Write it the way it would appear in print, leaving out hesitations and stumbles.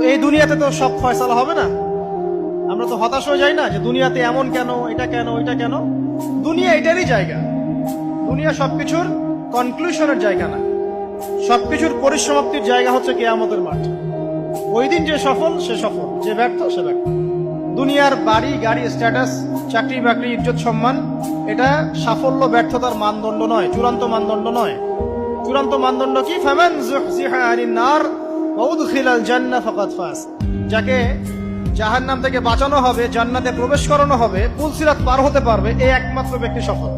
এই দুনিয়াতে তো সব ফয়সালা হবে না। আমরা তো হতাশ হয়ে যাই না যে দুনিয়াতে এমন কেন, এটা কেন, ওইটা কেন। দুনিয়া এটারই জায়গা। দুনিয়া সবকিছুর কনক্লুশনের জায়গা না, সবকিছুর পরিসমাপ্তির জায়গা হচ্ছে কিয়ামতের মাঠ। ওই দিন যে সফল সে সফল, যে ব্যর্থ সে ব্যর্থ। দুনিয়ার বাড়ি গাড়ি, স্ট্যাটাস, চাকরি বাকরি, ইজ্জত সম্মান, এটা সাফল্য ব্যর্থতার মানদণ্ড নয়, চূড়ান্ত মানদণ্ড নয়। চূড়ান্ত মানদণ্ড কি? ফামান যুহজিহা আনিন নার ওয়া উদখিলাল জান্নাহ ফাকাদ ফাজ। যাকে জাহান্নাম থেকে বাঁচানো হবে, জান্নাতে প্রবেশ করানো হবে, পুলসিরাত পার হতে পারবে, এই একমাত্র ব্যক্তি সফল।